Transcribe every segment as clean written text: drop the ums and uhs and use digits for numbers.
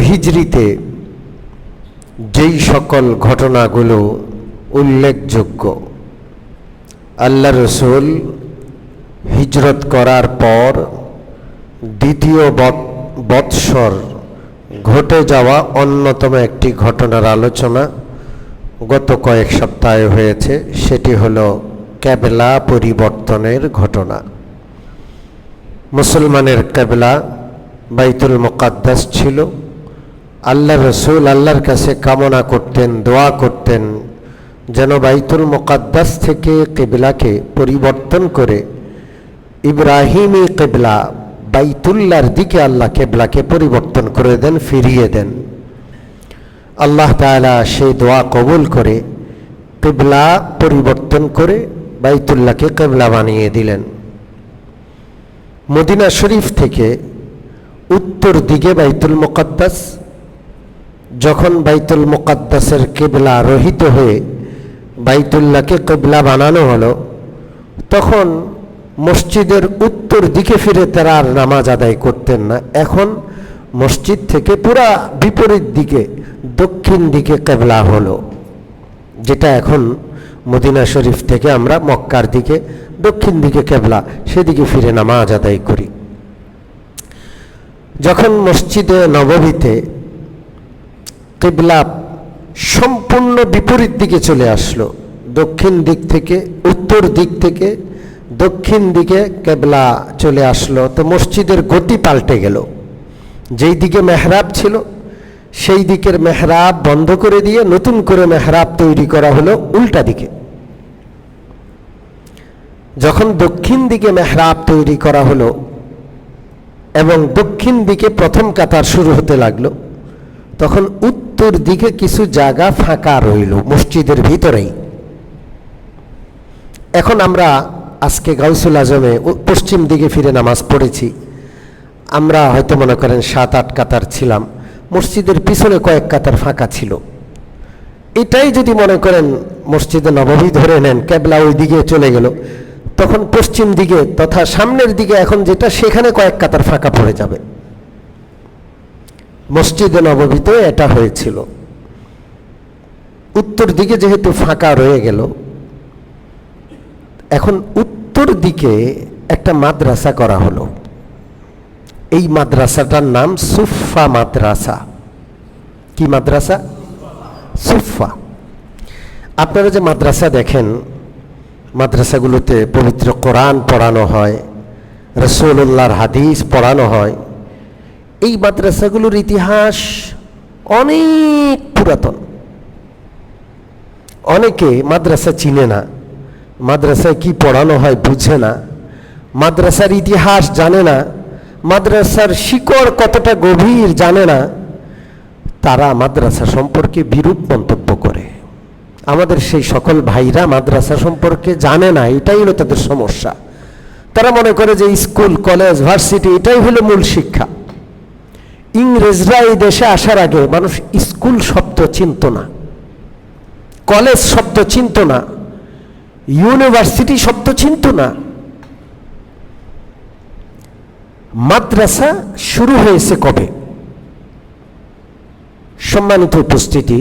হিজরিতে যেই সকল ঘটনাগুলো উল্লেখযোগ্য, আল্লাহ রসুল হিজরত করার পর দ্বিতীয় বৎসর ঘটে যাওয়া অন্যতম একটি ঘটনার আলোচনা গত কয়েক সপ্তাহে হয়েছে। সেটি হলো কেবলা পরিবর্তনের ঘটনা। মুসলমানের কেবলা বাইতুল মুকাদ্দাস ছিল। আল্লাহ রসুল আল্লাহর কাছে কামনা করতেন, দোয়া করতেন যেন বাইতুল মুকাদ্দাস থেকে কেবলাকে পরিবর্তন করে ইব্রাহিমী কেবলা বাইতুল্লাহর দিকে আল্লাহ কেবলাকে পরিবর্তন করে দেন, ফিরিয়ে দেন। আল্লাহ তাআলা সেই দোয়া কবুল করে কেবলা পরিবর্তন করে বাইতুল্লাহকে কেবলা বানিয়ে দিলেন। মদিনা শরীফ থেকে উত্তর দিকে বাইতুল মুকাদ্দাস, যখন বাইতুল মুকাদ্দাসের কেবলা রহিত হয়ে বাইতুল্লাহকে কেবলা বানানো হলো, তখন মসজিদের উত্তর দিকে ফিরে তারা আর নামাজ আদায় করতেন না। এখন মসজিদ থেকে পুরা বিপরীত দিকে দক্ষিণ দিকে কেবলা হলো, যেটা এখন মদিনা শরীফ থেকে আমরা মক্কার দিকে দক্ষিণ দিকে কেবলা, সেদিকে ফিরে নামাজ আদায় করি। যখন মসজিদে নববীতে কেবলা সম্পূর্ণ বিপরীত দিকে চলে আসলো, দক্ষিণ দিক থেকে উত্তর দিক থেকে দক্ষিণ দিকে কেবলা চলে আসলো, তো মসজিদের গতি পাল্টে গেল। যেই দিকে মেহরাব ছিল সেই দিকের মেহরাব বন্ধ করে দিয়ে নতুন করে মেহরাব তৈরি করা হলো উল্টা দিকে। যখন দক্ষিণ দিকে মেহরাব তৈরি করা হলো এবং দক্ষিণ দিকে প্রথম কাতার শুরু হতে লাগলো, তখন উত্তর দিকে কিছু জায়গা ফাঁকা রইল মসজিদের ভিতরেই। এখন আমরা আজকে গাউসুল আজমে পশ্চিম দিকে ফিরে নামাজ পড়েছি। আমরা হয়তো মনে করেন 7-8 কাতার ছিলাম, মসজিদের পিছনে কয়েক কাতার ফাঁকা ছিল। এটাই যদি মনে করেন মসজিদে নববী ধরে নেন, কেবলা ওই দিকে চলে গেল, তখন পশ্চিম দিকে তথা সামনের দিকে এখন যেটা, সেখানে কয়েক কাতার ফাঁকা পড়ে যাবে। মসজিদে নববীতে এটা হয়েছিল। উত্তর দিকে যেহেতু ফাঁকা রয়ে গেল, এখন উত্তর দিকে একটা মাদ্রাসা করা হলো। এই মাদ্রাসাটার নাম সুফা মাদ্রাসা। কি মাদ্রাসা? সুফা। আপনারা যে মাদ্রাসা দেখেন, মাদ্রাসাগুলোতে পবিত্র কোরআন পড়ানো হয়, রাসূলুল্লাহর হাদিস পড়ানো হয়। এই মাদ্রাসাগুলোর ইতিহাস অনেক পুরাতন। অনেকে মাদ্রাসা চিনে না, মাদ্রাসায় কি পড়ানো হয় বুঝে না, মাদ্রাসার ইতিহাস জানে না, মাদ্রাসার শিকড় কতটা গভীর জানে না। তারা মাদ্রাসা সম্পর্কে বিরূপ মন্তব্য করে। আমাদের সেই সকল ভাইরা মাদ্রাসা সম্পর্কে জানে না, এটাই হলো তাদের সমস্যা। তারা মনে করে যে স্কুল, কলেজ, ভার্সিটি এটাই হলো মূল শিক্ষা। ইংরেজরা এই দেশে আসার আগে মানুষ স্কুল শব্দ চিনত না, কলেজ শব্দ চিনত না, ইউনিভার্সিটি শব্দ চিনত না। মাদ্রাসা শুরু হয়েছে কবে? সম্মানিত উপস্থিতি,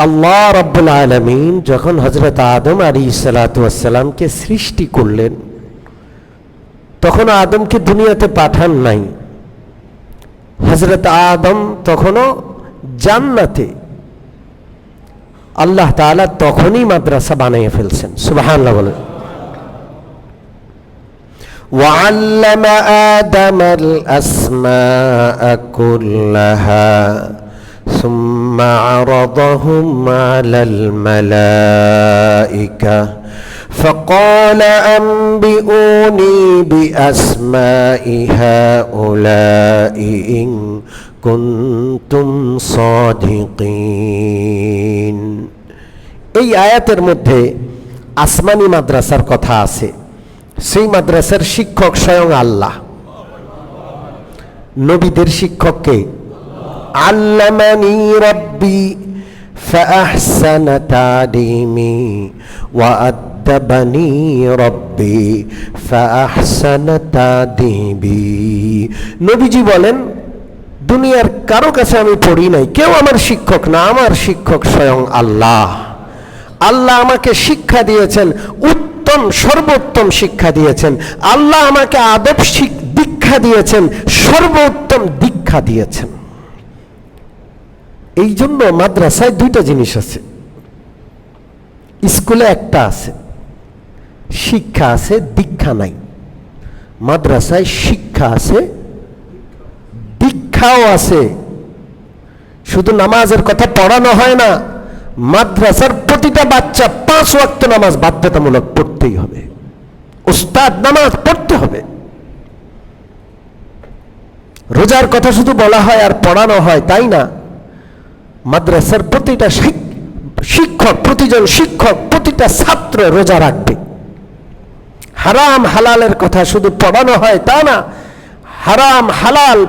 আল্লাহ রাব্বুল আলামিন যখন হযরত আদম আলাইহিসসালাতু ওয়াসসালামকে সৃষ্টি করলেন, তখন আদমকে দুনিয়াতে পাঠান নাই। হযরত আদম তখনও জান্নাতে। আল্লাহ তাআলা তখনই মাদ্রাসা বানিয়ে ফেলছেন। সুবহানাল্লাহ বলেন। وعلم آدم الأسماء كلها ثم عرضهم على الملائكة فقال أنبئوني بأسماء هؤلاء إن كنتم صادقين। এই আয়াতের মধ্যে আসমানি মাদ্রাসার কথা আছে। সেই মাদ্রাসার শিক্ষক স্বয়ং আল্লাহ। নবীদের শিক্ষককে আল্লামানি রাব্বি ফাআহসানা তা'লিমি ওয়া আদ্দাবানি রাব্বি ফাআহসানা তা'দিবি। নবীজি বলেন, দুনিয়ার কারো কাছে আমি পড়ি নাই, কেউ আমার শিক্ষক না, আমার শিক্ষক স্বয়ং আল্লাহ। আল্লাহ আমাকে শিক্ষা দিয়েছেন, উত্তম সর্বোত্তম শিক্ষা দিয়েছেন। আল্লাহ আমাকে আদব দীক্ষা দিয়েছেন, সর্বোত্তম দীক্ষা দিয়েছেন। এই জন্য মাদ্রাসায় দুইটা জিনিস আছে, স্কুলে একটা আছে, শিক্ষা আছে, দীক্ষা নাই। মাদ্রাসায় শিক্ষা আছে, দীক্ষাও আছে। শুধু নামাজের কথা পড়ানো হয় না, মাদ্রাসার প্রতিটা বাচ্চা 5 ওয়াক্ত নামাজ বাধ্যতামূলক পড়তেই হবে। উস্তাদ নামাজ পড়তে হবে। রোজার কথা শুধু বলা হয় আর পড়ানো হয় তাই না, মাদ্রাসার প্রতিটা শিক্ষক, প্রতিজন শিক্ষক, প্রতিটা ছাত্র রোজা রাখবে। হারাম হালালের কথা শুধু পড়ানো হয় তা না, হারাম হালাল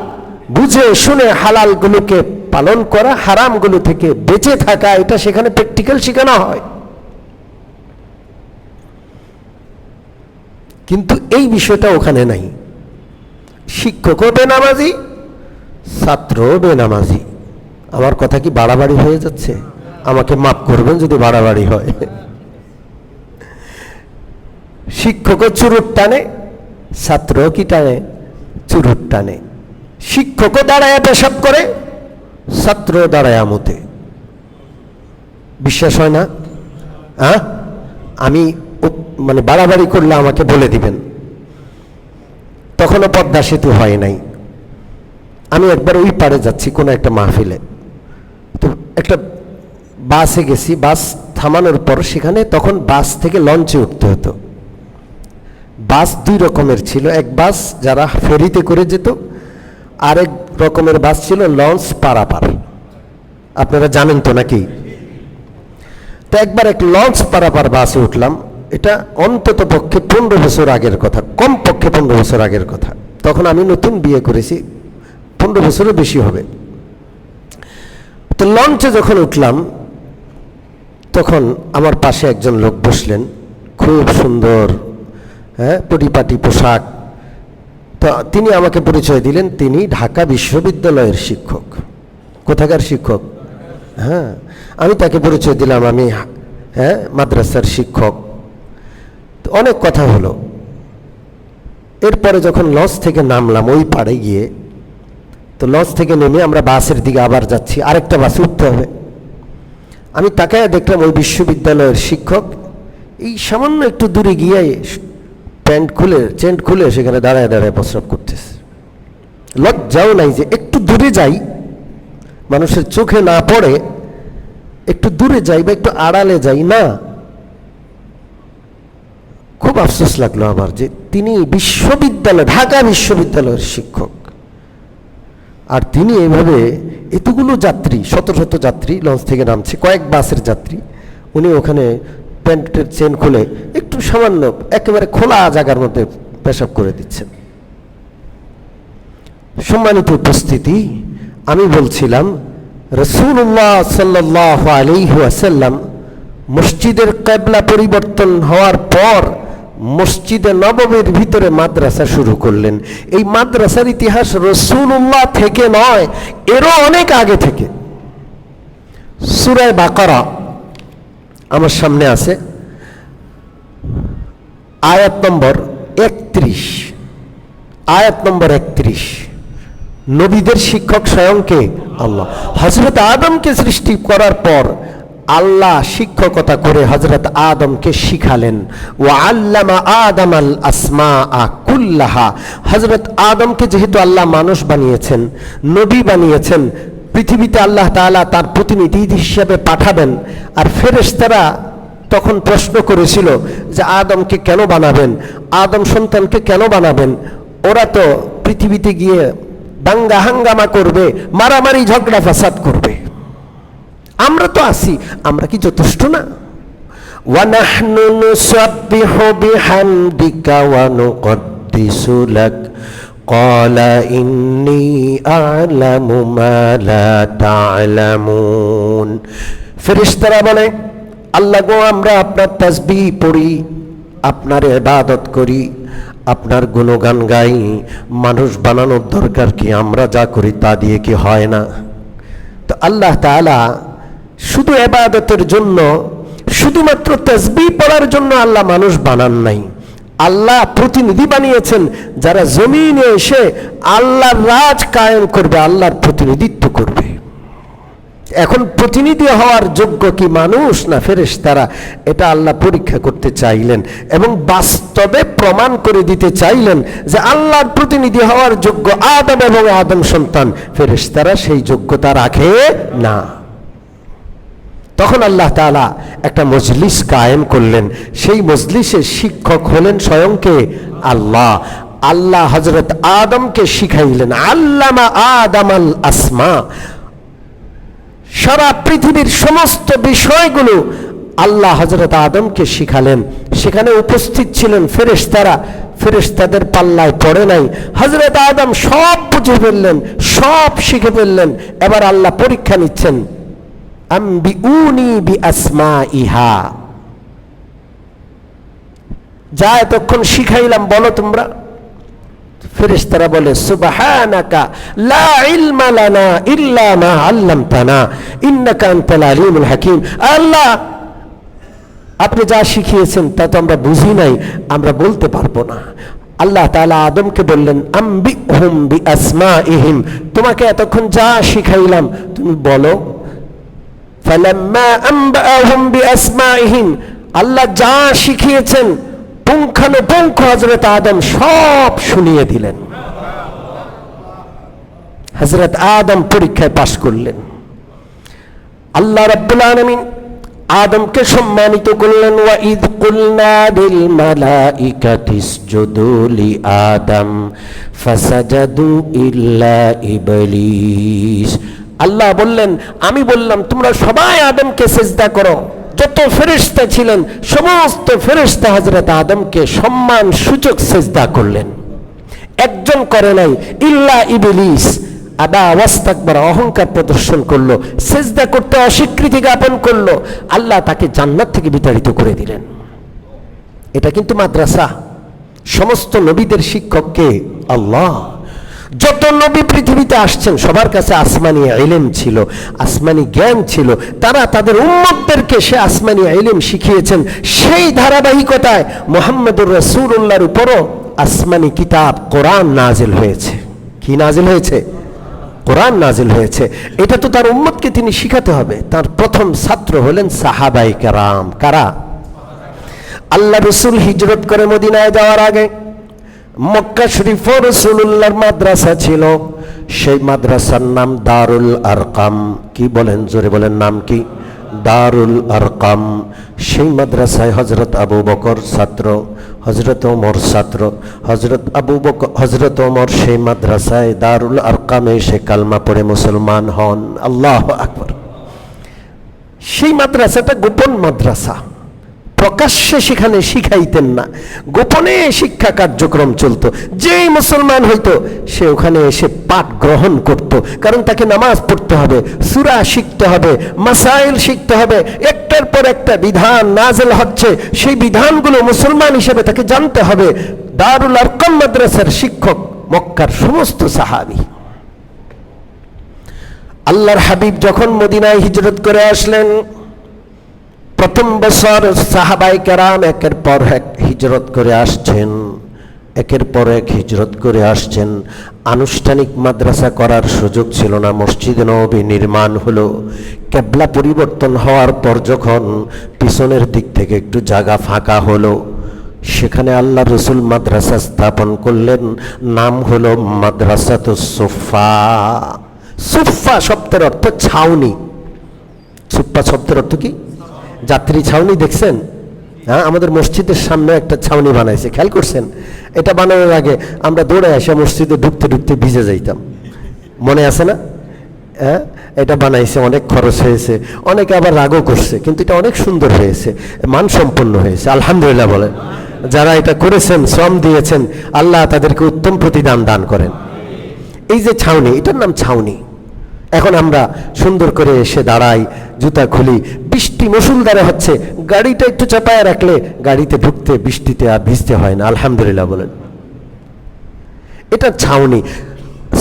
বুঝে শুনে হালালগুলোকে পালন করা, হারামগুলো থেকে বেঁচে থাকা, এটা সেখানে প্র্যাকটিক্যাল শেখানো হয়। কিন্তু এই বিষয়টা ওখানে নাই। শিক্ষকও বেনামাজি, ছাত্রও বেনামাজি। আমার কথা কি বাড়াবাড়ি হয়ে যাচ্ছে? আমাকে মাফ করবেন যদি বাড়াবাড়ি হয়। শিক্ষকও চুরুট টানে, ছাত্রও কি টানে? চুরুট টানে। শিক্ষকও দাঁড়ায় পেশাব করে, ছাত্র দাঁড়ায় আমতে। বিশ্বাস হয় না? আমি মানে বাড়াবাড়ি করলে আমাকে বলে দিবেন। তখনও পদ্মা সেতু হয় নাই। আমি একবার ওই পারে যাচ্ছি কোনো একটা মাহফিলে, তো একটা বাসে গেছি। বাস থামানোর পর সেখানে তখন বাস থেকে লঞ্চে উঠতে হতো। বাস 2 রকমের ছিল, এক বাস যারা ফেরিতে করে যেত, আরেক রকমের বাস ছিল লঞ্চ পারাপার। আপনারা জানেন তো নাকি? তো একবার এক লঞ্চ পারাপার বাসে উঠলাম। এটা অন্তত পক্ষে 15 বছর আগের কথা, কম পক্ষে 15 বছর আগের কথা। তখন আমি নতুন বিয়ে করেছি, 15 বছরও বেশি হবে। তো লঞ্চে যখন উঠলাম তখন আমার পাশে একজন লোক বসলেন, খুব সুন্দর, পরিপাটি পোশাক। তো তিনি আমাকে পরিচয় দিলেন, তিনি ঢাকা বিশ্ববিদ্যালয়ের শিক্ষক। কোথাকার শিক্ষক? আমি তাকে পরিচয় দিলাম, আমি মাদ্রাসার শিক্ষক। অনেক কথা হলো। এরপরে যখন লঞ্চ থেকে নামলাম ওই পাড়ে গিয়ে, তো লঞ্চ থেকে নেমে আমরা বাসের দিকে আবার যাচ্ছি, আরেকটা বাসে উঠতে হবে। আমি তাকায় দেখলাম ওই বিশ্ববিদ্যালয়ের শিক্ষক এই সামান্য একটু দূরে গিয়ে চেন্ট খুলে সেখানে দাঁড়ায় দাঁড়ায় প্রস্রাব করতেছে। লজ্জাও নাই যে একটু দূরে যাই, মানুষের চোখে না পড়ে, একটু দূরে যাই বা একটু আড়ালে যাই না। খুব আফসোস লাগলো আমার যে তিনি ঢাকা বিশ্ববিদ্যালয়ের শিক্ষক, আর তিনি এভাবে এতগুলো যাত্রী, শত শত যাত্রী লঞ্চ থেকে নামছে, কয়েক বাসের যাত্রী, উনি ওখানে প্যান্টের চেন খুলে একটু সামান্য একেবারে খোলা জায়গার মধ্যে পেশাব করে দিচ্ছেন। সম্মানিত উপস্থিতি, আমি বলছিলাম রাসূলুল্লাহ সাল্লাল্লাহু আলাইহি ওয়াসাল্লাম মসজিদের কিবলা পরিবর্তন হওয়ার পর মসজিদে নববীর ভিতরে মাদ্রাসা শুরু করলেন। এই মাদ্রাসার ইতিহাস রাসূলুল্লাহ থেকে নয়, এরও অনেক আগে থেকে। সূরা বাকারা আমার সামনে আছে, আয়াত নম্বর 31। আয়াত নম্বর 31। নবীদের শিক্ষক স্বয়ং কে? আল্লাহ। হযরত আদমকে সৃষ্টি করার পর আল্লাহ শিক্ষকতা করে হযরত আদমকে শিখালেন। ওয়া আল্লামা আদামাল আসমাআ কুল্লাহা। হযরত আদমকে যেহেতু আল্লাহ মানুষ বানিয়েছেন, নবী বানিয়েছেন, পৃথিবীতে আল্লাহ তাআলা তার প্রতিনিধি হিসেবে পাঠাবেন, আর ফেরেশতারা তখন প্রশ্ন করেছিল যে আদমকে কেন বানাবেন, আদম সন্তানকে কেন বানাবেন? ওরা তো পৃথিবীতে গিয়ে দাঙ্গা হাঙ্গামা করবে, মারামারি ঝগড়া ফাসাদ করবে। আমরা তো আছি, আমরা কি যথেষ্ট না? ওয়া নাহনু নুসাব্বিহু বিহামদিকা ওয়া নুকদ্দিসু লাক ক্বালা ইন্নী আ'লামু মা লা তা'লামুন। ফেরেশতারা বলে, আল্লাহ গো, আমরা আপনার তাসবিহ পড়ি, আপনার ইবাদত করি, আপনার গুণগান গাই, মানুষ বানানোর দরকার কি? আমরা যা করি তা দিয়ে কি হয় না? তো আল্লাহ তাআলা শুধু ইবাদতের জন্য, শুধুমাত্র তাসবিহ পড়ার জন্য আল্লাহ মানুষ বানান নাই। আল্লাহ প্রতিনিধি বানিয়েছেন যারা জমিনে এসে আল্লাহর রাজ কায়েম করবে, আল্লাহর প্রতিনিধিত্ব করবে। এখন প্রতিনিধি হওয়ার যোগ্য কি মানুষ না ফেরেশতারা, এটা আল্লাহ পরীক্ষা করতে চাইলেন এবং বাস্তবে প্রমাণ করে দিতে চাইলেন যে আল্লাহর প্রতিনিধি হওয়ার যোগ্য আদম এবং আদম সন্তান, ফেরেশতারা সেই যোগ্যতা রাখে না। তখন আল্লাহ তাআলা একটা মজলিস কায়েম করলেন। সেই মজলিসের শিক্ষক হলেন স্বয়ংকে আল্লাহ। আল্লাহ হযরত আদমকে শিখাইলেন, আল্লামা আদামাল আসমা। সারা পৃথিবীর সমস্ত বিষয়গুলো আল্লাহ হযরত আদমকে শিখালেন। সেখানে উপস্থিত ছিলেন ফেরেশতারা, ফেরেশতাদের পাল্লায় পড়ে নাই। হযরত আদম সব বুঝে ফেললেন, সব শিখে ফেললেন। এবার আল্লাহ পরীক্ষা নিচ্ছেন, আম্বিউনি বিআসমাইহা, যা এতক্ষণ শিখাইলাম বলো তোমরা। ফেরেশতারা বলে, সুবহানাকা লা ইলমা লানা ইল্লা মা আল্লামতানা ইন্নাকা আনতাল আলিমুল হাকিম। আল্লাহ, আপনি যা শিখিয়েছেন তা তো আমরা বুঝি নাই, আমরা বলতে পারবো না। আল্লাহ তাআলা আদমকে বললেন, আম্বিহুম বিআসমাইহিম, তোমাকে এতক্ষণ যা শিখাইলাম তুমি বলো। ফালাম্মা আনবাআহুম বিআসমাইহিম, আল্লাহ যা শিখিয়েছেন পুঙ্খানুপুঙ্খ হযরত আদম সব শুনিয়ে দিলেন। হযরত আদম পরীক্ষায় পাশ করলেন। আল্লাহ রাব্বুল আলামিন আদমকে সম্মানিত করলেন, ওয়া ইয কুলনা লিল মালাইকাতি ইসজুদু লি আদম ফাসাজাদু ইল্লা ইবলিস। আল্লাহ বললেন, আমি বললাম তোমরা সবাই আদমকে সিজদা করো। যত ফেরেশতা ছিলেন সমস্ত ফেরেশতা হযরত আদমকে সম্মান সূচক সিজদা করলেন। একজন করে নাই, ইল্লা ইবলিস আবা ওয়াস্তাকবার, অহংকার প্রদর্শন করলো, সিজদা করতে অস্বীকৃতি জ্ঞাপন করলো। আল্লাহ তাকে জান্নাত থেকে বিতাড়িত করে দিলেন। এটা কিন্তু মাদ্রাসা। সমস্ত নবীদের শিক্ষক কে? আল্লাহ। যত নবী পৃথিবীতে আসছেন সবার কাছে আসমানি ইলম ছিল, আসমানি জ্ঞান ছিল। তারা তাদের উম্মতদেরকে সে আসমানি ইলম শিখিয়েছেন। সেই ধারাবাহিকতায় মুহাম্মদুর রাসূলুল্লাহর উপরও আসমানি কিতাব কোরআন নাজিল হয়েছে। কি নাজিল হয়েছে? কোরআন নাজিল হয়েছে। এটা তো তার উম্মতকে তিনি শিখাতে হবে। তার প্রথম ছাত্র হলেন সাহাবায়ে কেরাম। কারা? আল্লাহ রাসূল হিজরত করে মদিনায় যাওয়ার আগে মক্কা শরীফে রাসূলুল্লাহর মাদ্রাসা ছিল। সেই মাদ্রাসার নাম দারুল আরকাম। কি বলেন? জোরে বলেন, নাম কি? দারুল আরকাম। সেই মাদ্রাসায় হযরত আবু বকর ছাত্র, হযরত ওমর ছাত্র। হযরত ওমর সেই মাদ্রাসায় দারুল আরকামে সে কালমা পড়ে মুসলমান হন। আল্লাহু আকবার। সেই মাদ্রাসাটা গোপন মাদ্রাসা, প্রকাশ্যে সেখানে শিখাইতেন না, গোপনে শিক্ষা কার্যক্রম চলতো। যেই মুসলমান হইতো সে ওখানে এসে পাঠ গ্রহণ করত। কারণ তাকে নামাজ পড়তে হবে, সূরা শিখতে হবে, মাসাইল শিখতে হবে। একটার পর একটা বিধান নাযিল হচ্ছে, সেই বিধানগুলো মুসলমান হিসেবে তাকে জানতে হবে। দারুল আরকাম মাদ্রাসার শিক্ষক মক্কার সমস্ত সাহাবী। আল্লাহর হাবিব যখন মদিনায় হিজরত করে আসলেন, প্রথম বছর সাহাবায়ে কেরাম একের পর এক হিজরত করে আসছেন, একের পর এক হিজরত করে আসছেন। আনুষ্ঠানিক মাদ্রাসা করার সুযোগ ছিল না। মসজিদে নববী নির্মাণ হলো। কিবলা পরিবর্তন হওয়ার পর যখন পিছনের দিক থেকে একটু জায়গা ফাঁকা হলো, সেখানে আল্লাহ রাসূল মাদ্রাসা স্থাপন করলেন। নাম হলো মাদ্রাসাতুস সুফফা। সুফফা শব্দের অর্থ ছাউনি। সুফফা শব্দের অর্থ কি? যাত্রী ছাউনি। দেখছেন? হ্যাঁ, আমাদের মসজিদের সামনে একটা ছাউনি বানাইছে, খেয়াল করছেন? এটা বানানোর আগে আমরা দৌড়ে এসে মসজিদে ঢুকতে ঢুকতে ভিজে যাইতাম, মনে আছে না? হ্যাঁ, এটা বানাইছে, অনেক খরচ হয়েছে, অনেকে আবার রাগও করছে, কিন্তু এটা অনেক সুন্দর হয়েছে, মানসম্পন্ন হয়েছে। আলহামদুলিল্লাহ বলেন। যারা এটা করেছেন, শ্রম দিয়েছেন, আল্লাহ তাদেরকে উত্তম প্রতিদান দান করেন। এই যে ছাউনি, এটার নাম ছাউনি। এখন আমরা সুন্দর করে এসে দাঁড়াই, জুতা খুলি, বৃষ্টি মুষলধারে হচ্ছে, গাড়িটা একটু চাপায় রাখলে গাড়িতে ঢুকতে বৃষ্টিতে আর ভিজতে হয় না। আলহামদুলিল্লাহ বলেন। এটা ছাউনি,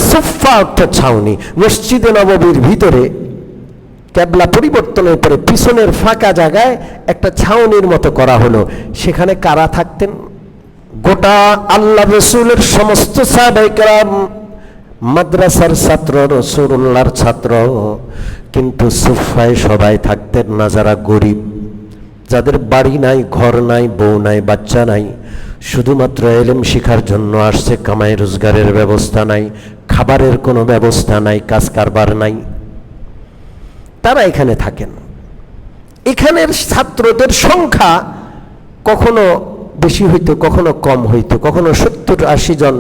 সুফা একটা ছাউনি। মসজিদে নববীর ভিতরে কেবলা পরিবর্তনের পরে পিছনের ফাঁকা জায়গায় একটা ছাউনির মতো করা হলো। সেখানে কারা থাকতেন? গোটা আল্লাহ রসুলের সমস্ত সাহাবায়ে কেরাম, মাদ্রাসার ছাত্র, রাসূলুল্লাহর ছাত্র। কিন্তু সুফায় সবাই থাকতেন না যারা গরিব, যাদের বাড়ি নাই, ঘর নাই, বউ নাই, বাচ্চা নাই, শুধুমাত্র ইলম শিখার জন্য আসছে, কামাই রোজগারের ব্যবস্থা নাই, খাবারের কোনো ব্যবস্থা নাই, কাজ কারবার নাই, তারা এখানে থাকেন। এখানের ছাত্রদের সংখ্যা কখনো বেশি হইতো, কখনো কম হইতো, কখনো 70-80 জন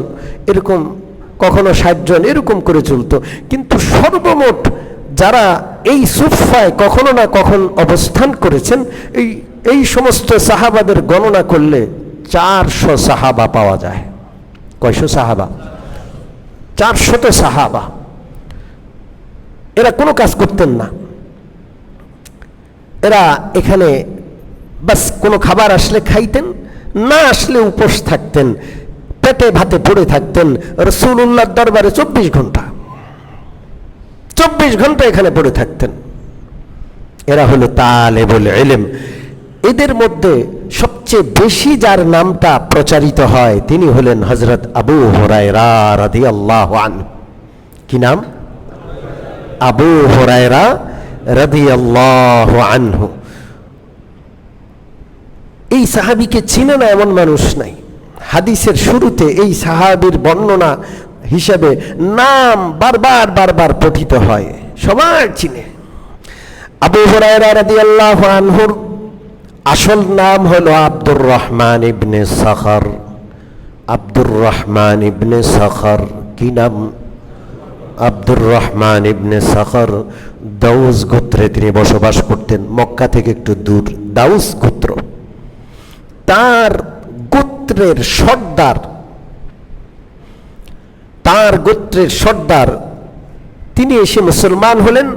এরকম, কখনো 60 জন এরকম করে চলতো। কিন্তু সর্বমোট যারা এই সুফায় কখনো না কখন অবস্থান করেছেন, এই সমস্ত সাহাবাদের গণনা করলে 400 সাহাবা পাওয়া যায়। কয়শো সাহাবা? 400 সাহাবা। এরা কোনো কাজ করতেন না, এরা এখানে বাস কোনো খাবার আসলে খাইতেন, না আসলে উপোস থাকতেন, পেটে ভাতে পড়ে থাকতেন রাসূলুল্লাহর দরবারে 24 ঘন্টা, 24 ঘন্টা এখানে পড়ে থাকতেন। এরা হলো তালেবুল ইলম। এদের মধ্যে সবচেয়ে বেশি যার নামটা প্রচারিত হয় তিনি হলেন হযরত আবু হুরায়রা রাদিয়াল্লাহু আনহু। কি নাম? আবু হুরায়রা রাদিয়াল্লাহু আনহু। এই সাহাবীকে চিনে না এমন মানুষ নাই। হাদিসের শুরুতে এই সাহাবীর বর্ণনা হিসেবে নাম বারবার বারবার পঠিত হয়, সবাই চিনে। আবু হুরায়রা রাদিয়াল্লাহু আনহুর আসল নাম হলো আব্দুর রহমান ইবনে সাখর। আব্দুর রহমান ইবনে সাখর। কি নাম? আব্দুর রহমান ইবনে সাখর। দাউস গোত্রে তিনি বসবাস করতেন, মক্কা থেকে একটু দূর, দাউস গোত্র। তার গোত্রের সর্দার তিনি এসে মুসলমান হলেন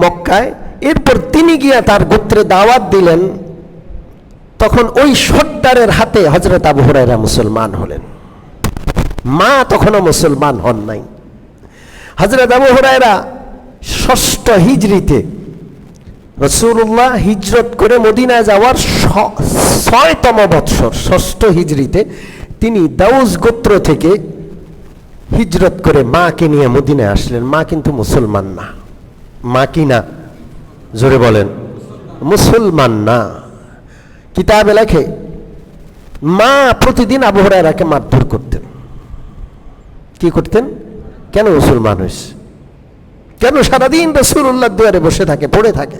মক্কায়। এরপর তিনি গিয়া তার গোত্রে দাওয়াত দিলেন, তখন ওই সর্দারের হাতে হযরত আবু হুরায়রা মুসলমান হলেন। মা তখনও মুসলমান হন নাই। হযরত আবু হুরায়রা 6ষ্ঠ হিজরিতে রাসূলুল্লাহ হিজরত করে মদিনায় যাওয়ার 6তম বৎসর, 6ষ্ঠ হিজরিতে তিনি দাউস গোত্র থেকে হিজরত করে মাকে নিয়ে মদিনায় আসলেন। মা কিন্তু মুসলমান না। মা কি না? জোরে বলেন। মুসলমান না। কিতাবে লেখে মা প্রতিদিন আবু হুরায়রাকে মারধর করতেন। কি করতেন? কেন মুসলমান হয়েছে? কেন সারাদিন রাসূলুল্লাহর দুয়ারে বসে থাকে, পড়ে থাকে?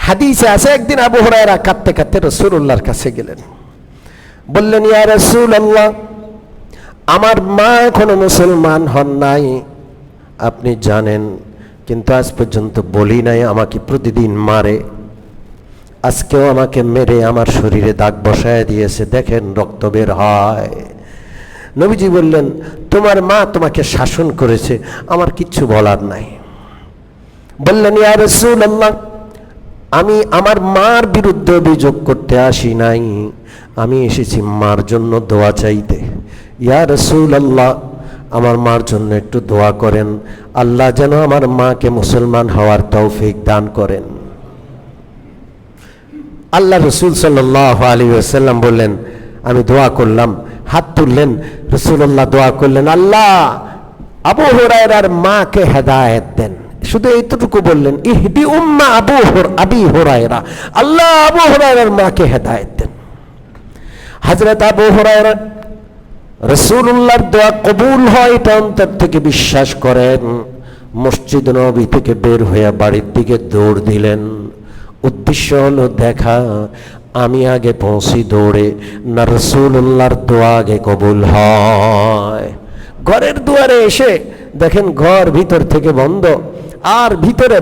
হাদিসে আছে একদিন আবু হুরায়রা কাঁদতে কাঁদতে রাসূলুল্লাহর কাছে গেলেন, বললেন, ইয়া রাসূলুল্লাহ, আমার মা এখনো মুসলমান হন নাই, আপনি জানেন, কিন্তু আজ পর্যন্ত বলি নাই, আমাকে প্রতিদিন মারে, আজকেও আমাকে মেরে আমার শরীরে দাগ বসায় দিয়েছে, দেখেন রক্ত বের হয়। নবীজি বললেন, তোমার মা তোমাকে শাসন করেছে, আমার কিচ্ছু বলার নাই। বললেন, ইয়া রাসূলুল্লাহ, আমি আমার মার বিরুদ্ধে অভিযোগ করতে আসি নাই, আমি এসেছি মার জন্য দোয়া চাইতে। ইয়া রাসূলুল্লাহ, আমার মার জন্য একটু দোয়া করেন, আল্লাহ যেন আমার মাকে মুসলমান হওয়ার তৌফিক দান করেন। আল্লাহ রাসূল সাল্লাল্লাহু আলাইহি ওয়াসাল্লাম বললেন, আমি দোয়া করলাম। হাত তুললেন, রাসূলুল্লাহ দোয়া করলেন, আল্লাহ আবু হুরায়রার মাকে হেদায়েত দেন। শুধু এইটুকু বললেন, ইহদি উম্মা আবি হুরায়রা, আল্লাহ আবু হুরায়রার মাকে হেদায়েত দেন। হযরত আবু হুরায়রা রাসূলুল্লাহর দোয়া কবুল হয় এটা অন্তর থেকে বিশ্বাস করেন। মসজিদ নববী থেকে বের হয়ে বাড়ির দিকে দৌড় দিলেন। উদ্দেশ্য হলো দেখা আমি আগে পৌঁছি দৌড়ে, না রাসূলুল্লাহর দোয়া আগে কবুল হয়। ঘরের দুয়ারে এসে দেখেন ঘর ভিতর থেকে বন্ধ, আর ভিতরে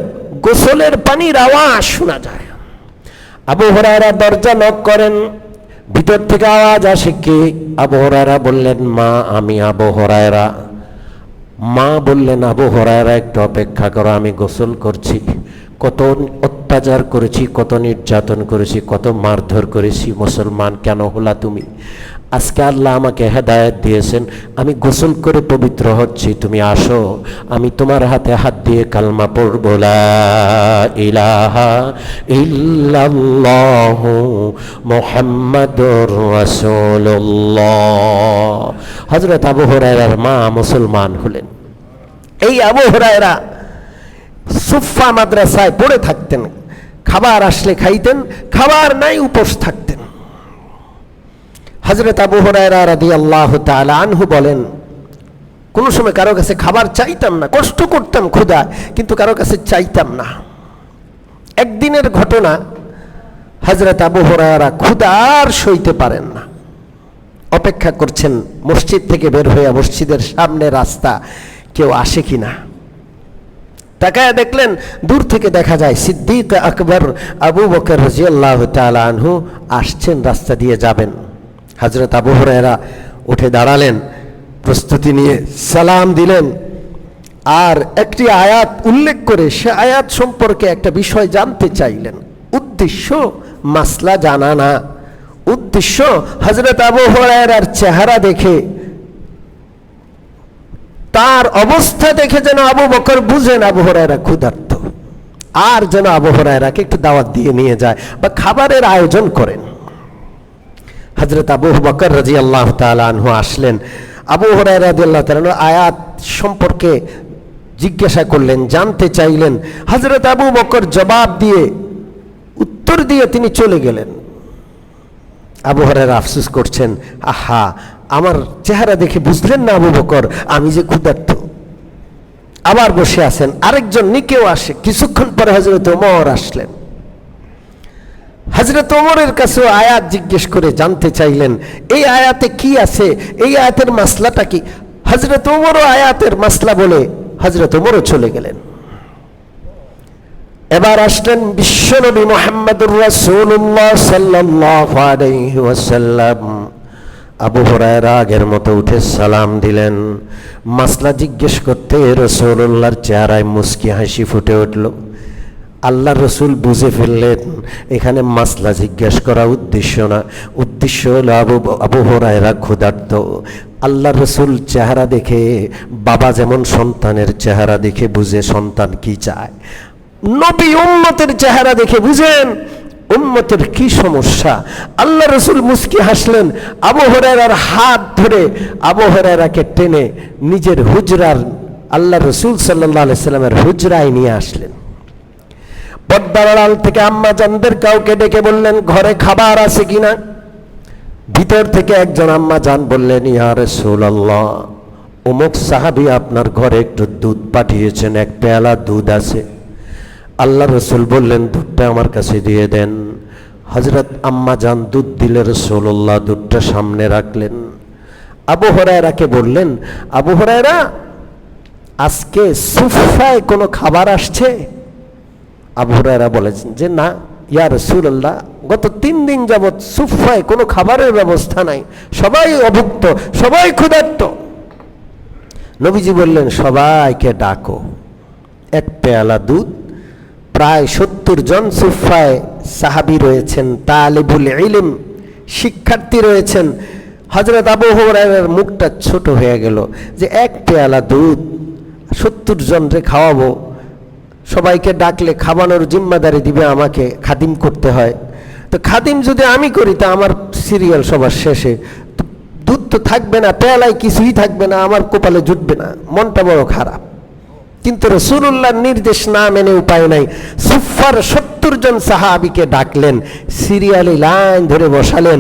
গোসলের পানির আওয়াজ শোনা যায়। আবু হুরায়রা দরজা নক করেন, ভিতর থেকে আওয়াজ আসে, কে? আবু হুরায়রা বললেন, মা, আমি আবু হুরায়রা। মা বললেন, আবু হুরায়রা একটু অপেক্ষা করো, আমি গোসল করছি। কত অত্যাচার করেছি, কত নির্যাতন করেছি, কত মারধর করেছি, মুসলমান কেন হলা তুমি? আজকে আল্লাহ আমাকে হেদায়েত দিয়েছেন, আমি গোসল করে পবিত্র হচ্ছি, তুমি আসো, আমি তোমার হাতে হাত দিয়ে কালমা পড়ব, লা ইলাহা ইল্লাল্লাহু মুহাম্মাদুর রাসূলুল্লাহ। হযরত আবু হুরায়রার মা মুসলমান হলেন। এই আবু হুরায়রা সুফা মাদ্রাসায় পড়ে থাকতেন, খাবার আসলে খাইতেন, খাবার নাই উপোস থাকতেন। হযরত আবু হুরায়রা রাদিয়াল্লাহু তাআলা আনহু বলেন, কোন সময় কারো কাছে খাবার চাইতাম না, কষ্ট করতাম ক্ষুধা, কিন্তু কারো কাছে চাইতাম না। একদিনের ঘটনা, হযরত আবু হুরায়রা ক্ষুধা আর সইতে পারেন না, অপেক্ষা করছেন মসজিদ থেকে বের হয়ে, মসজিদের সামনে রাস্তা, কেউ আসে কিনা। তাকায় দেখলেন, দূর থেকে দেখা যায় সিদ্দিক আকবর আবু বকর রাদিয়াল্লাহু তাআলা আনহু আসছেন, রাস্তা দিয়ে যাবেন। হযরত আবু হুরায়রা উঠে দাঁড়ালেন, প্রস্তুতি নিয়ে সালাম দিলেন, আর একটি আয়াত উল্লেখ করে সে আয়াত সম্পর্কে একটা বিষয় জানতে চাইলেন। উদ্দেশ্য মাসলা জানা না, উদ্দেশ্য হযরত আবু হুরায়রার চেহারা দেখে, তার অবস্থা দেখে যেন আবু বকর বুঝেন আবু হুরায়রা ক্ষুধার্ত, আর যেন আবু হুরায়রাকে একটু দাওয়াত দিয়ে নিয়ে যায় বা খাবারের আয়োজন করেন। হযরত আবু বকর রাদিয়াল্লাহু তাআলা আনহু আসলেন, আবু হুরায়রা রাদিয়াল্লাহু তাআলা আনহু আয়াত সম্পর্কে জিজ্ঞাসা করলেন, জানতে চাইলেন। হযরত আবু বকর জবাব দিয়ে, উত্তর দিয়ে তিনি চলে গেলেন। আবু হুরায়রা আফসোস করছেন, আহা, আমার চেহারা দেখে বুঝলেন না আবু বকর আমি যে ক্ষুধার্ত। আবার বসে আছেন, আরেকজন নিকেও আসে। কিছুক্ষণ পরে হযরত ওমর আসলেন। হযরত ওমরের কাছে আয়াত জিজ্ঞেস করে জানতে চাইলেন, এই আয়াতে কি আছে, এই আয়াতের মাসলাটা কি। হযরত ওমরও আয়াতের মাসলা বলে হযরত ওমরও চলে গেলেন। এবার আসলেন বিশ্বনবী মুহাম্মদুর রাসূলুল্লাহ সাল্লাল্লাহু আলাইহি ওয়াসাল্লাম। আবু হুরায়রা আগের মতো উঠে সালাম দিলেন। মাসলা জিজ্ঞেস করতে রাসূলুল্লাহর চেহারায় মুস্কি হাসি ফুটে উঠল। আল্লাহ রসুল বুঝে ফেললেন এখানে মাসলা জিজ্ঞেস করা উদ্দেশ্য না, উদ্দেশ্য হলো আবু হুরায়রা ক্ষুধার্ত। আল্লাহ রসুল চেহারা দেখে, বাবা যেমন সন্তানের চেহারা দেখে বুঝে সন্তান কি চায়, নবী উম্মতের চেহারা দেখে বুঝেন উম্মতের কি সমস্যা। আল্লাহ রসুল মুস্কি হাসলেন, আবু হুরায়রার হাত ধরে আবু হুরায়রাকে টেনে নিজের হুজরার, আল্লাহ রসুল সাল্লাল্লাহু আলাইহি সাল্লামের হুজরায় নিয়ে আসলেন। পর্দার আড়াল থেকে আম্মা জানদের কাউকে ডেকে বললেন, ঘরে খাবার আছে কিনা। ভিতর থেকে একজন আম্মা জান বললেন, ইয়া রাসূলুল্লাহ, অমুক সাহাবী আপনার ঘরে একটু দুধ পাঠিয়েছেন, এক পেয়ালা দুধ আছে। আল্লাহ রসুল বললেন, দুধটা আমার কাছে দিয়ে দেন। হযরত আম্মা জান দুধ দিলে, রাসূলুল্লাহ দুধটা সামনে রাখলেন। আবু হুরায়রাকে বললেন, আবু হুরায়রা, আজকে সুফায় কোনো খাবার আসছে? আবু হুরায়রা বলেছেন যে না ইয়া রাসূলুল্লাহ, গত 3 দিন যাবৎ সুফায় কোনো খাবারের ব্যবস্থা নাই, সবাই অভুক্ত, সবাই ক্ষুধার্ত। নবীজি বললেন, সবাইকে ডাকো, এক পেয়ালা দুধ। প্রায় 70 জন সুফায় সাহাবী রয়েছেন, তালিবুল ইলম, শিক্ষার্থী রয়েছেন। হযরত আবু হুরায়রার মুখটা ছোট হয়ে গেল যে এক পেয়ালা দুধ 70 জনরে খাওয়াবো, সবাইকে ডাকলে খাওয়ানোর জিম্মাদারি দিবে আমাকে, খাদিম করতে হয়। তো খাদিম যদি আমি করি তা আমার সিরিয়াল সবার শেষে, দুধ তো থাকবে না, পেয়ালায় কিছুই থাকবে না, আমার কপালে জুটবে না, মনটা বড় খারাপ। কিন্তু রাসূলুল্লাহর নির্দেশ না মেনে উপায় নাই, সুফার 70 জন সাহাবীকে ডাকলেন, সিরিয়ালে লাইন ধরে বসালেন,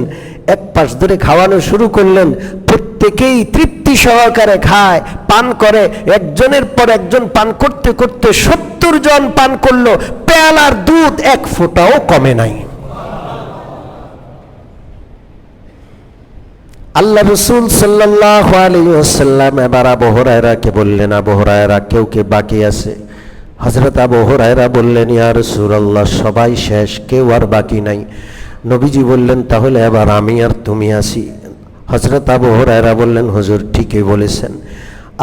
এক পাশ ধরে খাওয়ানো শুরু করলেন। প্রত্যেকেই তৃপ্তি সহকারে খায়, পান করে, একজনের পর একজন পান করতে করতে 70 জন পান করলো, পেয়ালার দুধ এক ফোঁটাও কমে নাই। আল্লাহ রাসূল সাল্লাল্লাহু আলাইহি ওয়াসাল্লাম এবার আবু হুরায়রাকে বললেন, আবু হুরায়রা, কেউ কে বাকি আছে? হযরত আবু হুরায়রা বললেন, ইয়া রাসূলুল্লাহ, সবাই শেষ, কেউ আর বাকি নাই। নবীজি বললেন, তাহলে এবার আমি আর তুমি আসি। হযরত আবু হুরায়রা বললেন, হুজুর ঠিকই বলেছেন।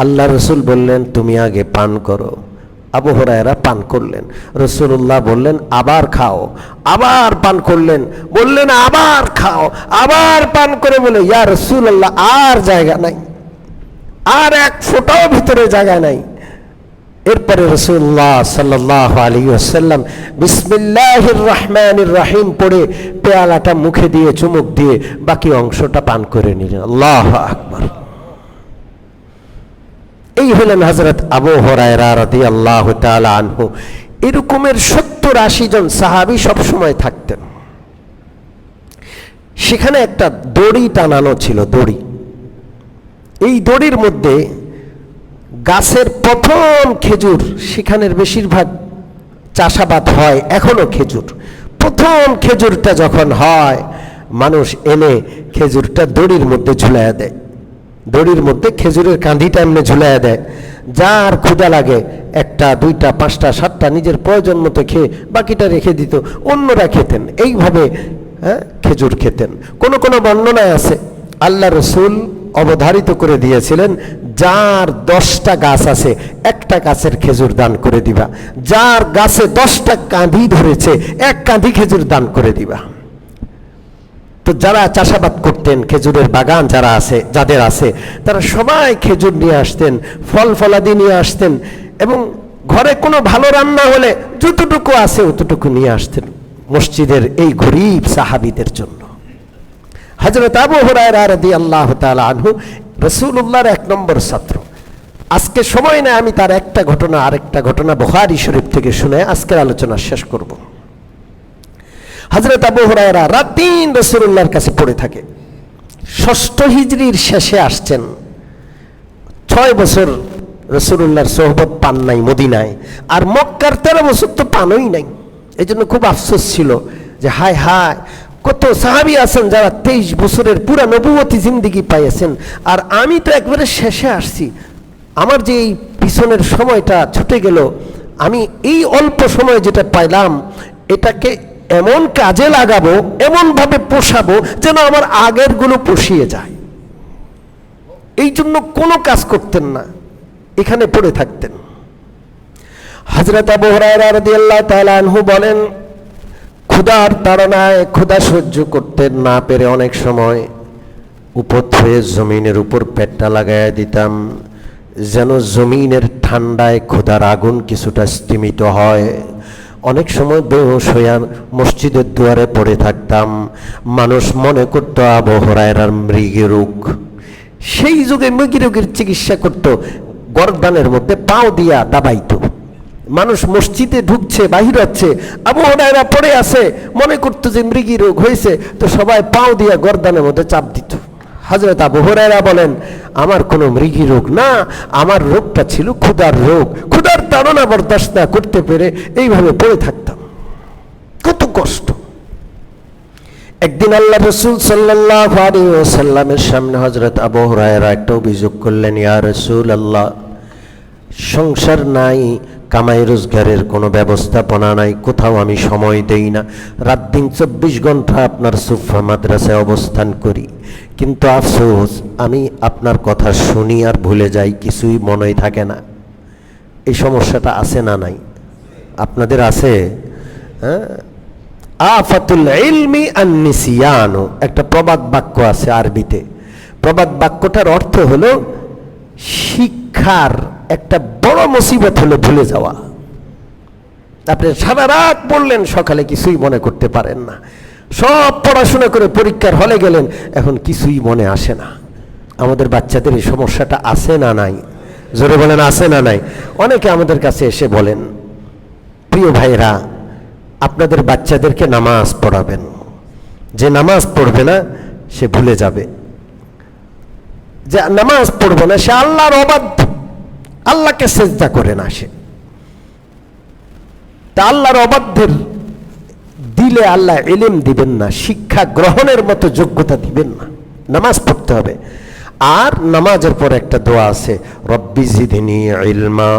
আল্লাহ রাসূল বললেন, তুমি আগে পান করো। আবু হুরায়রা পান করলেন, রাসূলুল্লাহ বললেন আবার খাও, আবার পান করলেন, বললেন আবার খাও, আবার পান করে বলে ইয়া রাসূলুল্লাহ আর জায়গা নাই, আর এক ফোঁটাও ভিতরে জায়গা নাই। এরপরে রাসূলুল্লাহ সাল্লাল্লাহু আলাইহি ওয়াসাল্লাম বিসমিল্লাহির রহমানির রহিম পড়ে পেয়ালাটা মুখে দিয়ে চুমুক দিয়ে বাকি অংশটা পান করে নিলেন। আল্লাহু আকবার। এই হলেন হযরত আবু হুরায়রা রাদিয়াল্লাহু তাআলা আনহু। এরকমের 70-80 জন সাহাবী সব সময় থাকতেন। সেখানে একটা দড়ি টানানো ছিল, দড়ি। এই দড়ির মধ্যে গাছের প্রথম খেজুর, সেখানের বেশিরভাগ চাষাবাদ হয় এখনো খেজুর। প্রথম খেজুরটা যখন হয় মানুষ এনে খেজুরটা দড়ির মধ্যে ঝুলাইয়া দেয়, দড়ির মধ্যে খেজুরের কাঁধিটা এমনি ঝুলাইয়া দেয়। যার ক্ষুধা লাগে 1টা 2টা 5টা 7টা নিজের প্রয়োজন মতো খেয়ে বাকিটা রেখে দিত, অন্যরা খেতেন। এইভাবে খেজুর খেতেন। কোন কোন বর্ণনায় আছে আল্লাহ রসুল অবধারিত করে দিয়েছিলেন যার 10টা গাছ আছে একটা গাছের খেজুর দান করে দিবা, যার গাছে 10টা কাঁধি ধরেছে 1 কাঁধি খেজুর দান করে দিবা। তো যারা চাষাবাদ করতেন, খেজুরের বাগান যারা আছে, যাদের আছে, তারা সবাই খেজুর নিয়ে আসতেন, ফল ফলাদি নিয়ে আসতেন, এবং ঘরে কোনো ভালো রান্না হলে যতটুকু আছে অতটুকু নিয়ে আসতেন মসজিদের এই গরীব সাহাবীদের জন্য। হযরত আবু হুরায়রা রাদিয়াল্লাহু তাআলা আনহু রাসূলুল্লাহর 1 নম্বর ছাত্র। আজকে সময় নেই আমি তার আরেকটা ঘটনা বুখারী শরীফ থেকে শুনে আজকের আলোচনা শেষ করব। হযরত আবু হুরায়রা রাত-দিন রাসূলুল্লাহর কাছে পড়ে থাকে। 6ষ্ঠ হিজরির শেষে আসছেন, 6 বছর রাসূলুল্লাহর সোহবত পান নাই মদিনায়, আর মক্কার 13 বছর তো পানই নাই। এই জন্য খুব আফসোস ছিল যে হায় হায়, কত সাহাবী আছেন যারা 23 বছরের পুরা নবুয়তি জিন্দেগি পাইয়েছেন, আর আমি তো একবারে শেষে আসছি। আমার যে এই পিছনের সময়টা ছুটে গেল, আমি এই অল্প সময় যেটা পাইলাম এটাকে এমন কাজে লাগাবো, এমনভাবে পোষাবো যেন আমার আগেরগুলো পুষিয়ে যায়। এই জন্য কোনো কাজ করতেন না, এখানে পড়ে থাকতেন। হযরত আবু হুরায়রা রাদিয়াল্লাহু তাআলা আনহু বলেন, ক্ষুধার তাড়নায় ক্ষুধা সহ্য করতে না পেরে অনেক সময় উপর হয়ে জমিনের উপর পেটটা লাগাইয়া দিতাম, যেন জমিনের ঠান্ডায় ক্ষুধার আগুন কিছুটা স্তিমিত হয়। অনেক সময় বেহুশ হইয়া মসজিদের দুয়ারে পড়ে থাকতাম। মানুষ মনে করতো আবু হুরায়রার মৃগী রোগ। সেই যুগে মৃগী রোগের চিকিৎসা করত, গর্দানের মধ্যে পাও দিয়া দাবাইতো। মানুষ মসজিদে ঢুকছে, বাহির হচ্ছে, আবু হুরায়রা পড়ে আছে, মনে করতো যে মৃগী রোগ হয়েছে, তো সবাই পাও দিয়া গর্দানের মধ্যে চাপ দিত। হযরত আবু হুরায়রা বলেন, আমার কোনো মৃগী রোগ না, আমার রোগটা ছিল ক্ষুধার রোগ। ক্ষুধার তাড়না বরদাস্ত না করতে পেরে এইভাবে পড়ে থাকতাম। কত কষ্ট। একদিন আল্লাহ রাসূল সাল্লাল্লাহু আলাইহি ওয়াসাল্লামের সামনে হযরত আবু হুরায়রা একটা অভিযোগ করলেন, ইয়া রাসূলুল্লাহ, সংসার নাই, কামাই রোজগারের কোনো ব্যবস্থাপনা নাই, কোথাও আমি সময় দেই না, রাত দিন 24 ঘন্টা আপনার সুফা মাদ্রাসায় অবস্থান করি, কিন্তু আফসোস আমি আপনার কথা শুনি আর ভুলে যাই, কিছুই মনেই থাকে না। এই সমস্যাটা আছে না নাই? আপনাদের আছে? আফাতুল ইলমি আন নিসিয়ান, একটা প্রবাদ বাক্য আছে আরবিতে। প্রবাদ বাক্যটার অর্থ হলো শিক্ষার একটা বড় মুসিবত হলো ভুলে যাওয়া। আপনি সারা রাত পড়লেন, সকালে কিছুই মনে করতে পারেন না। সব পড়াশোনা করে পরীক্ষার হলে গেলেন, এখন কিছুই মনে আসে না। আমাদের বাচ্চাদের এই সমস্যাটা আছে না নাই? জোরে বলেন, আছে না নাই? অনেকে আমাদের কাছে এসে বলেন, প্রিয় ভাইরা, আপনাদের বাচ্চাদেরকে নামাজ পড়াবেন, যে নামাজ পড়বে না সে ভুলে যাবে, যে নামাজ পড়বে না সে আল্লাহর অবাধ্য, আল্লাহকে সেজদা করে না সে। তা আল্লাহর অবাধ্যের দিলে আল্লাহ ইলম দিবেন না, শিক্ষা গ্রহণের মতো যোগ্যতা দিবেন না। নামাজ পড়তে হবে। আর নামাজের পর একটা দোয়া আছে, রব্বি জিদনি ইলমা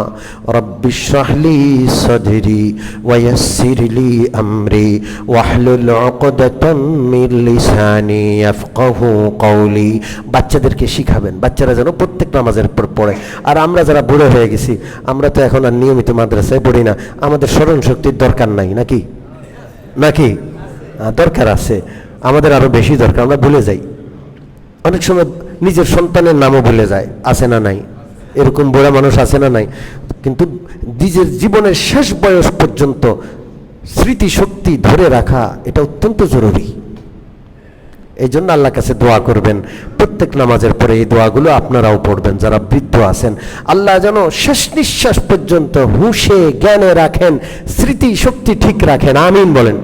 রব্বি ইশরাহলি সাদরি ওয়া ইয়াসসিরলি আমরি ওয়াহলুল উকদাতাম মিন লিসানি ইয়াফকাহু কওলি। বাচ্চাদেরকে শিখাবেন, বাচ্চারা যেন প্রত্যেক নামাজের পর পড়ে। আর আমরা যারা বুড়ো হয়ে গেছি, আমরা তো এখন আর নিয়মিত মাদ্রাসায় পড়ি না, আমাদের স্মরণ শক্তির দরকার নাই নাকি? নাকি দরকার আছে, আমাদের আরো বেশি দরকার। আমরা ভুলে যাই, অনেক সময় নিজের সন্তানের নামও ভুলে যায়, আছে না নাই? এরকম বুড়া মানুষ আছে না নাই? কিন্তু নিজের জীবনের শেষ বয়স পর্যন্ত স্মৃতিশক্তি ধরে রাখা এটা অত্যন্ত জরুরি। এই জন্য আল্লাহর কাছে দোয়া করবেন, প্রত্যেক নামাজের পরে এই দোয়াগুলো আপনারাও পড়বেন যারা বৃদ্ধ আছেন। আল্লাহ যেন শেষ নিঃশ্বাস পর্যন্ত হুঁশে জ্ঞানে রাখেন, স্মৃতিশক্তি ঠিক রাখেন, আমিন বলেন।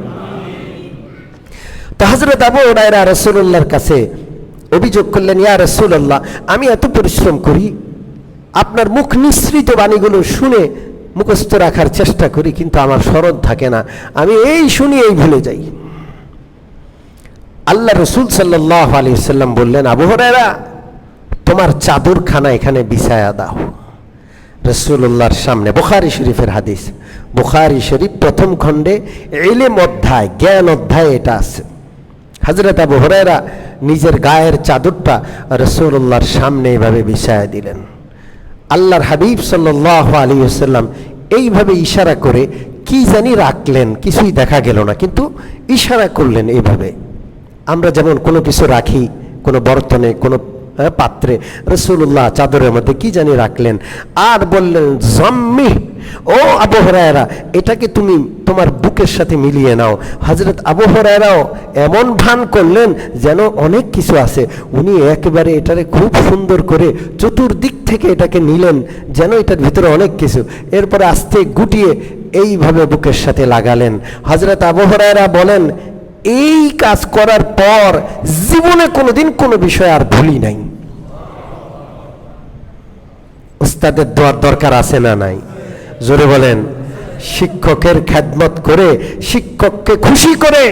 তো হযরত আবু হুরায়রা রাসূলুল্লাহর কাছে অভিযোগ করলেন, ইয়া রাসূলুল্লাহ, আমি এত পরিশ্রম করি, আপনার মুখ নিঃসৃত বাণীগুলো শুনে মুখস্থ রাখার চেষ্টা করি, কিন্তু আমার স্মরণ থাকে না, আমি এই শুনি এই ভুলে যাই। আল্লাহ রাসূল সাল্লাল্লাহু আলাইহি ওয়াসাল্লাম বললেন, আবু হুরায়রা, তোমার চাদরখানা এখানে বিছায়া দাও। রাসূলুল্লাহর সামনে, বুখারী শরীফের হাদিস, বুখারী শরীফ প্রথম খণ্ডে ইলম অধ্যায়, জ্ঞান অধ্যায় এটা আছে। হযরত আবু হুরায়রা নিজের গায়ের চাদরটা রাসূলুল্লাহর সামনে এইভাবে বিছায়া দিলেন। আল্লাহর হাবিব সাল্লাল্লাহু আলাইহি ওয়াসাল্লাম এইভাবে ইশারা করে কি জানি রাখলেন, কিছুই দেখা গেল না, কিন্তু ইশারা করলেন এইভাবে। আমরা যেমন কোনো কিছু রাখি, কোনো বর্তনে, কোনো পাত্রে, রাসূলুল্লাহ চাদরের মধ্যে কি জানি রাখলেন আর বললেন, জাম্মি, ও আবু হুরায়রা, এটাকে তুমি তোমার বুকের সাথে মিলিয়ে নাও। হযরত আবু হুরায়রাও এমন ভান করলেন যেন অনেক কিছু আছে, উনি একেবারে এটারে খুব সুন্দর করে চতুর্দিক থেকে এটাকে নিলেন যেন এটার ভিতরে অনেক কিছু, এরপরে আস্তে গুটিয়ে এইভাবে বুকের সাথে লাগালেন। হযরত আবু হুরায়রা বলেন, এই কাজ করার পর জীবনে কোনোদিন কোনো বিষয় আর ভুলি নাই। উস্তাদের দোয়ার দরকার আছে না নাই? জোরে বলেন। শিক্ষকের খেদমত করে, শিক্ষককে খুশি করে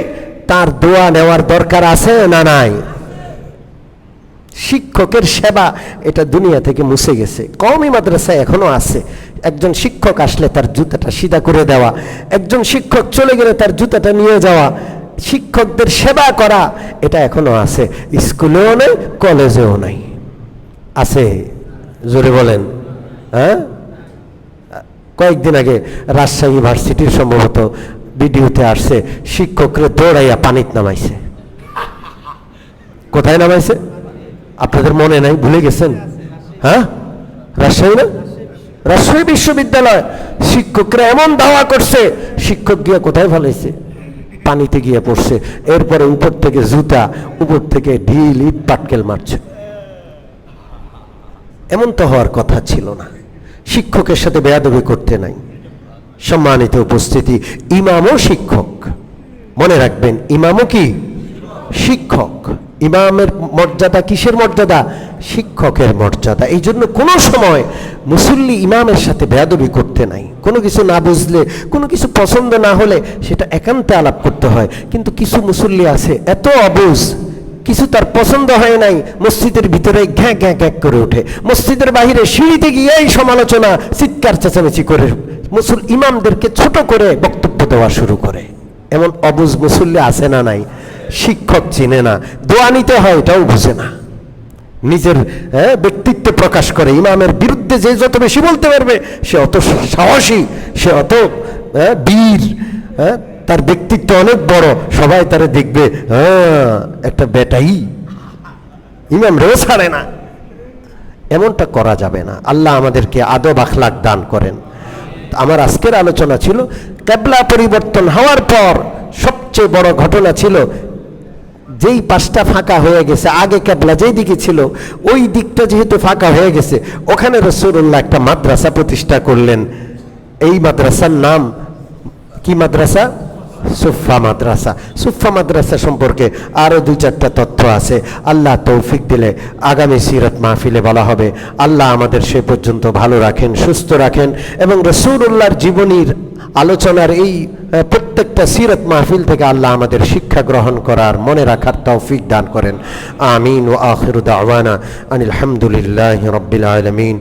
তার দোয়া নেওয়ার দরকার আছে না নাই? শিক্ষকের সেবা এটা দুনিয়া থেকে মুছে গেছে, কওমি মাদ্রাসায় এখনো আছে। একজন শিক্ষক আসলে তার জুতাটা সিধা করে দেওয়া, একজন শিক্ষক চলে গেলে তার জুতাটা নিয়ে যাওয়া, শিক্ষকদের সেবা করা এটা এখনো আছে। স্কুলেও নেই, কলেজেও নাই, আছে? জোরে বলেন। হ্যাঁ, কয়েকদিন আগে রাজশাহী ইউনিভার্সিটির সম্ভবত ভিডিওতে আসছে, শিক্ষকরা দৌড়াইয়া পানিতে নামাইছে। কোথায় নামাইছে আপনাদের মনে নাই? ভুলে গেছেন? হ্যাঁ, রাজশাহী না? রাজশাহী বিশ্ববিদ্যালয় শিক্ষকরা এমন দাওয়া করছে, শিক্ষক গিয়া কোথায় ফেলাইছে? পানিতে গিয়ে পড়ছে। এরপরে উপর থেকে জুতা, উপর থেকে ঢিল, ইট পাটকেল মারছে। এমন তো হওয়ার কথা ছিল না। শিক্ষকের সাথে বেয়াদবি করতে নাই। সম্মানিত উপস্থিতি, ইমামও শিক্ষক, মনে রাখবেন, ইমামও কি? শিক্ষক। ইমামের মর্যাদা কিসের মর্যাদা? শিক্ষকের মর্যাদা। এই জন্য কোনো সময় মুসল্লি ইমামের সাথে বেয়াদবি করতে নাই। কোনো কিছু না বুঝলে, কোনো কিছু পছন্দ না হলে সেটা একান্তে আলাপ করতে হয়। কিন্তু কিছু মুসল্লি আছে এত অবুঝ, কিছু তার পছন্দ হয় নাই, মসজিদের ভিতরে ঘ্যাঁ ঘ্যাঁ ঘ্যাঁ করে ওঠে, মসজিদের বাহিরে সিঁড়িতে গিয়েই সমালোচনা, চিৎকার চেঁচামেচি করে ইমামদেরকে ছোট করে বক্তব্য দেওয়া শুরু করে। এমন অবুঝ মুসল্লি আছে না নাই? শিক্ষক চিনে না, দোয়া নিতে হয় এটাও বুঝে না, নিজের ব্যক্তিত্ব প্রকাশ করে। ইমামের বিরুদ্ধে যে যত বেশি বলতে পারবে সে অত সাহসী, সে অত বীর, তার ব্যক্তিত্ব অনেক বড়, সবাই তারে দেখবে একটা বেটাই, ইমাম রেও ছাড়ে না। এমনটা করা যাবে না। আল্লাহ আমাদেরকে আদব আখলাক দান করেন। আমার আজকের আলোচনা ছিল কিবলা পরিবর্তন হওয়ার পর সবচেয়ে বড় ঘটনা ছিল যেই পাশটা ফাঁকা হয়ে গেছে, আগে কিবলা যেই দিকে ছিল ওই দিকটা যেহেতু ফাঁকা হয়ে গেছে, ওখানে রাসূলুল্লাহ একটা মাদ্রাসা প্রতিষ্ঠা করলেন। এই মাদ্রাসার নাম কি মাদ্রাসা? সুফা মাদ্রাসা। সুফা মাদ্রাসা সম্পর্কে আরো 2-4টা তথ্য আছে, আল্লাহ তৌফিক দিলে আগামী সিরাত মাহফিলে বলা হবে। আল্লাহ আমাদের সে পর্যন্ত ভালো রাখেন, সুস্থ রাখেন এবং রাসূলুল্লাহর জীবনীর আলোচনার এই প্রত্যেকটা সিরত মাহফিল থেকে আল্লাহ আমাদের শিক্ষা গ্রহণ করার, মনে রাখার তৌফিক দান করেন। আমিন। ওয়া আখিরু দাওয়ানা আনিল হামদুলিল্লাহি রাব্বিল আলামিন।